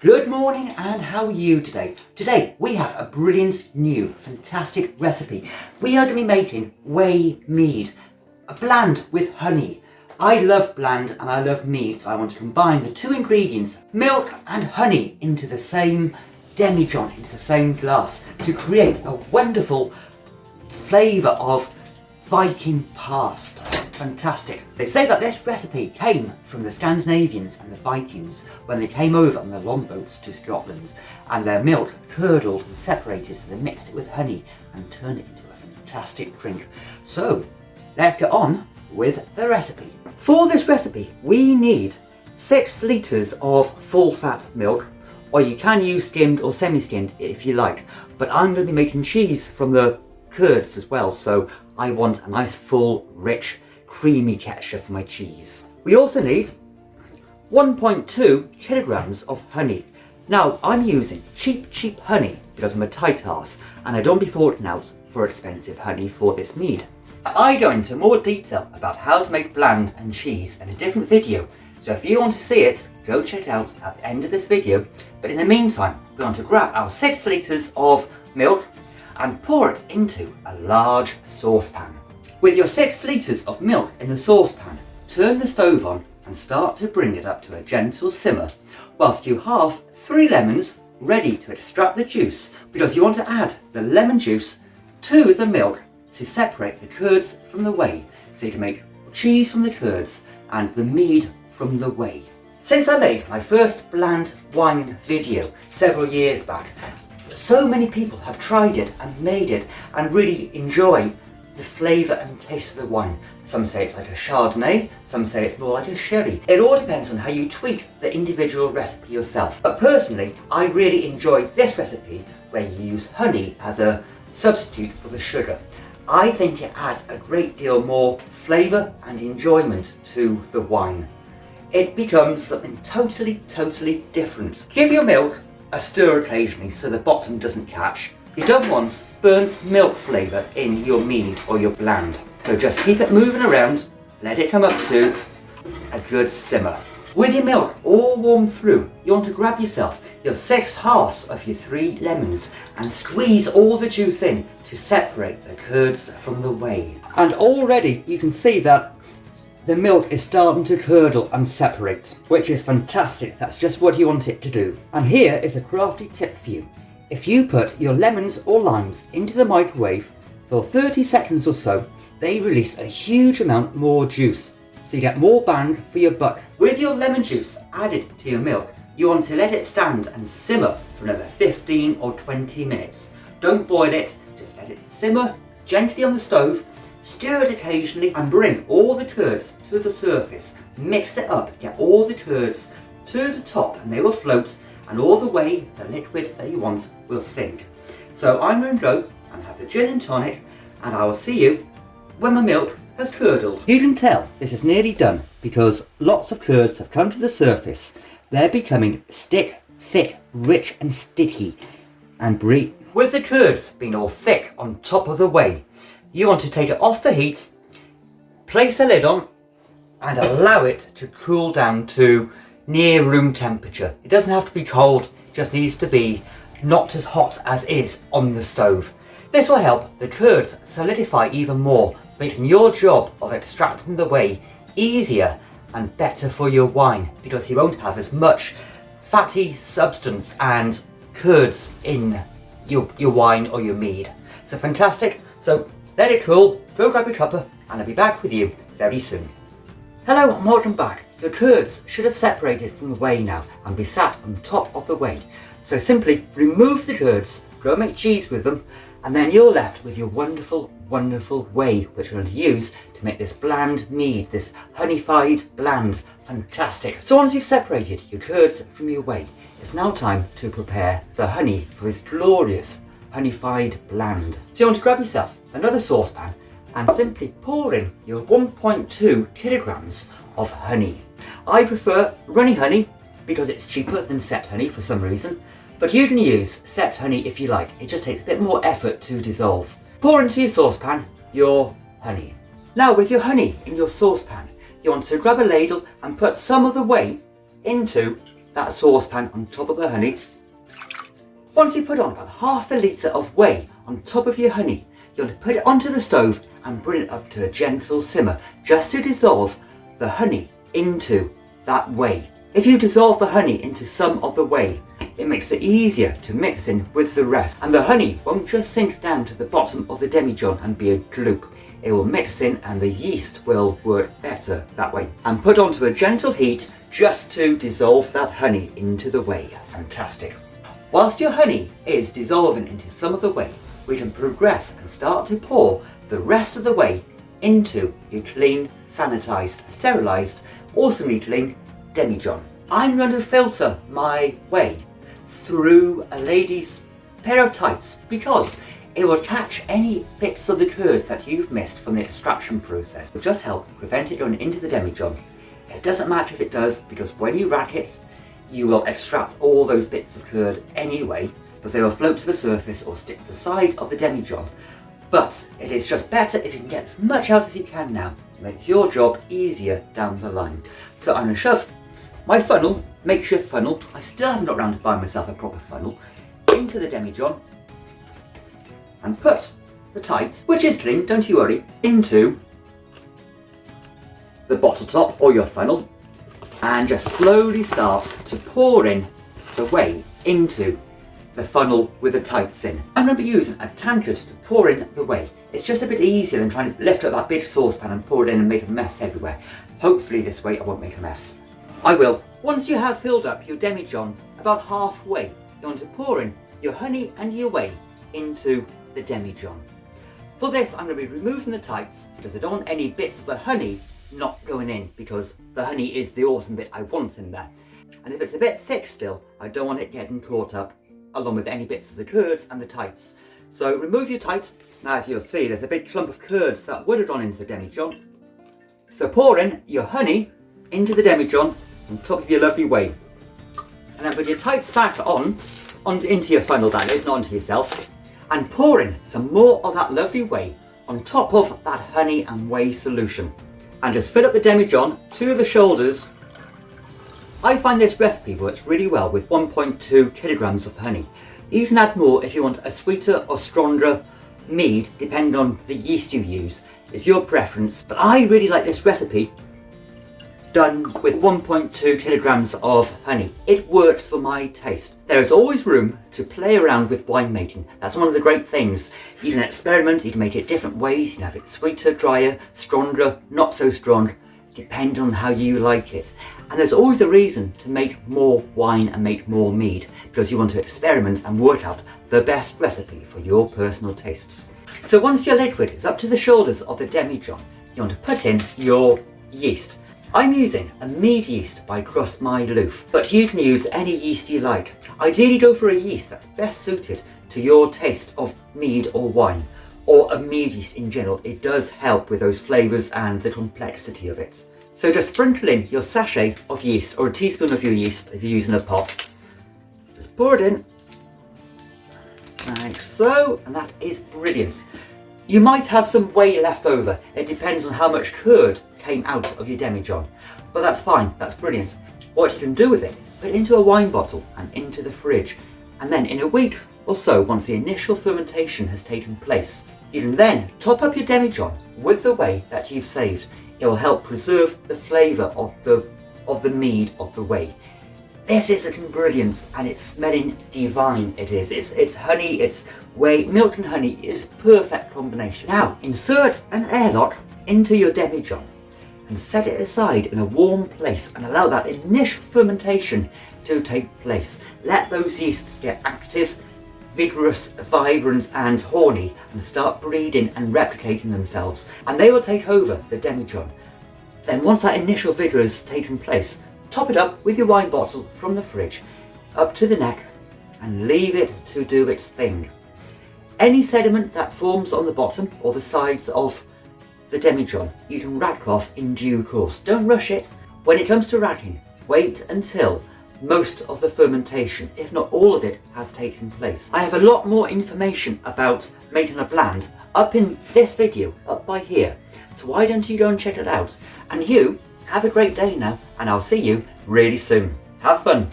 Good morning, and how are you today? Today we have a brilliant new fantastic recipe. We are going to be making whey mead, a Blaand with honey. I love Blaand and I love mead, so I want to combine the two ingredients, milk and honey, into the same demijohn, into the same glass, to create a wonderful flavour of Viking past. Fantastic. They say that this recipe came from the Scandinavians and the Vikings when they came over on their longboats to Scotland, and their milk curdled and separated, so they mixed it with honey and turned it into a fantastic drink. So let's get on with the recipe. For this recipe we need 6 litres of full fat milk, or you can use skimmed or semi-skimmed if you like, but I'm going to be making cheese from the curds as well, so I want a nice full rich creamy texture for my cheese. We also need 1.2 kilograms of honey. Now I'm using cheap honey because I'm a tight arse and I don't be forking out for expensive honey for this mead. I go into more detail about how to make Blaand and cheese in a different video, so if you want to see it, go check it out at the end of this video. But in the meantime, we want to grab our 6 litres of milk and pour it into a large saucepan. With your 6 litres of milk in the saucepan, turn the stove on and start to bring it up to a gentle simmer, whilst you halve 3 lemons ready to extract the juice, because you want to add the lemon juice to the milk to separate the curds from the whey, so you can make cheese from the curds and the mead from the whey. Since I made my first Blaand wine video several years back, so many people have tried it and made it and really enjoy the flavour and taste of the wine. Some say it's like a Chardonnay, some say it's more like a sherry. It all depends on how you tweak the individual recipe yourself. But personally, I really enjoy this recipe where you use honey as a substitute for the sugar. I think it adds a great deal more flavour and enjoyment to the wine. It becomes something totally different. Give your milk a stir occasionally so the bottom doesn't catch. You don't want burnt milk flavour in your mead or your Blaand, so just keep it moving around, let it come up to a good simmer. With your milk all warmed through, you want to grab yourself your 6 halves of your 3 lemons and squeeze all the juice in to separate the curds from the whey. And already you can see that the milk is starting to curdle and separate, which is fantastic. That's just what you want it to do. And here is a crafty tip for you. If you put your lemons or limes into the microwave for 30 seconds or so, they release a huge amount more juice, so you get more bang for your buck. With your lemon juice added to your milk, you want to let it stand and simmer for another 15 or 20 minutes. Don't boil it, just let it simmer gently on the stove. Stir it occasionally and bring all the curds to the surface. Mix it up, get all the curds to the top and they will float, and all the whey, the liquid that you want, will sink. So I'm going to go and have the gin and tonic, and I will see you when my milk has curdled. You can tell this is nearly done because lots of curds have come to the surface. They're becoming thick, rich and sticky and brie. With the curds being all thick on top of the whey, you want to take it off the heat, place the lid on and allow it to cool down to near room temperature. It doesn't have to be cold, it just needs to be not as hot as is on the stove. This will help the curds solidify even more, making your job of extracting the whey easier and better for your wine, because you won't have as much fatty substance and curds in your wine or your mead. So fantastic. So let it cool, go grab your cuppa, and I'll be back with you very soon. Hello and welcome back. Your curds should have separated from the whey now and be sat on top of the whey. So simply remove the curds, go make cheese with them, and then you're left with your wonderful whey, which we're going to use to make this Blaand mead, this honey-fied Blaand. Fantastic. So once you've separated your curds from your whey, it's now time to prepare the honey for this glorious honey-fied Blaand. So you want to grab yourself another saucepan and simply pour in your 1.2 kilograms of honey. I prefer runny honey because it's cheaper than set honey for some reason, but you can use set honey if you like. It just takes a bit more effort to dissolve. Pour into your saucepan your honey. Now with your honey in your saucepan, you want to grab a ladle and put some of the whey into that saucepan on top of the honey. Once you put on about half a litre of whey on top of your honey, you'll put it onto the stove and bring it up to a gentle simmer just to dissolve the honey into that whey. If you dissolve the honey into some of the whey, it makes it easier to mix in with the rest, and the honey won't just sink down to the bottom of the demijohn and be a gloop. It will mix in and the yeast will work better that way. And put onto a gentle heat just to dissolve that honey into the whey. Fantastic. Whilst your honey is dissolving into some of the whey, we can progress and start to pour the rest of the whey into your clean, sanitised, sterilised, awesomely clean demijohn. I'm going to filter my whey through a lady's pair of tights because it will catch any bits of the curds that you've missed from the extraction process. It will just help prevent it going into the demijohn. It doesn't matter if it does, because when you rack it, you will extract all those bits of curd anyway, because they will float to the surface or stick to the side of the demijohn. But it is just better if you can get as much out as you can now. It makes your job easier down the line. So I'm going to shove my funnel, makeshift funnel, I still haven't got around to buying myself a proper funnel, into the demijohn, and put the tight, which is clean, don't you worry, into the bottle top or your funnel, and just slowly start to pour in the whey into the funnel with the tights in. I'm going to be using a tankard to pour in the whey. It's just a bit easier than trying to lift up that big saucepan and pour it in and make a mess everywhere. Hopefully this way I won't make a mess. I will. Once you have filled up your demijohn about halfway, you want to pour in your honey and your whey into the demijohn. For this I'm going to be removing the tights because I don't want any bits of the honey not going in, because the honey is the awesome bit I want in there. And if it's a bit thick still, I don't want it getting caught up along with any bits of the curds and the tights. So remove your tight. Now as you'll see, there's a big clump of curds that would have gone into the demijohn. So pour in your honey into the demijohn on top of your lovely whey. And then put your tights back on into your funnel, that is, not onto yourself. And pour in some more of that lovely whey on top of that honey and whey solution. And just fill up the demijohn to the shoulders. I find this recipe works really well with 1.2 kilograms of honey. You can add more if you want a sweeter or stronger mead, depending on the yeast you use. It's your preference, but I really like this recipe done with 1.2 kilograms of honey. It works for my taste. There is always room to play around with winemaking. That's one of the great things. You can experiment, you can make it different ways. You can have it sweeter, drier, stronger, not so strong, depending on how you like it. And there's always a reason to make more wine and make more mead, because you want to experiment and work out the best recipe for your personal tastes. So once your liquid is up to the shoulders of the demijohn, you want to put in your yeast. I'm using a Mead yeast by CrossMyLoof, but you can use any yeast you like. Ideally go for a yeast that's best suited to your taste of mead or wine, or a mead yeast in general. It does help with those flavours and the complexity of it. So just sprinkle in your sachet of yeast, or a teaspoon of your yeast if you're using a pot. Just pour it in, like so, and that is brilliant. You might have some whey left over. It depends on how much curd came out of your demijohn, but that's fine, that's brilliant. What you can do with it is put it into a wine bottle and into the fridge, and then in a week or so, once the initial fermentation has taken place, you can then top up your demijohn with the whey that you've saved. It will help preserve the flavour of the mead of the whey. This is looking brilliant, and it's smelling divine. It is. It's honey, it's whey, milk and honey. It's a perfect combination. Now insert an airlock into your demijohn and set it aside in a warm place and allow that initial fermentation to take place. Let those yeasts get active, vigorous, vibrant and horny, and start breeding and replicating themselves, and they will take over the demijohn. Then once that initial vigour has taken place, top it up with your wine bottle from the fridge up to the neck and leave it to do its thing. Any sediment that forms on the bottom or the sides of the demijohn, you can rack off in due course. Don't rush it. When it comes to racking, wait until most of the fermentation, if not all of it, has taken place. I have a lot more information about making a Blaand up in this video, up by here. So why don't you go and check it out? And you, have a great day now, and I'll see you really soon. Have fun.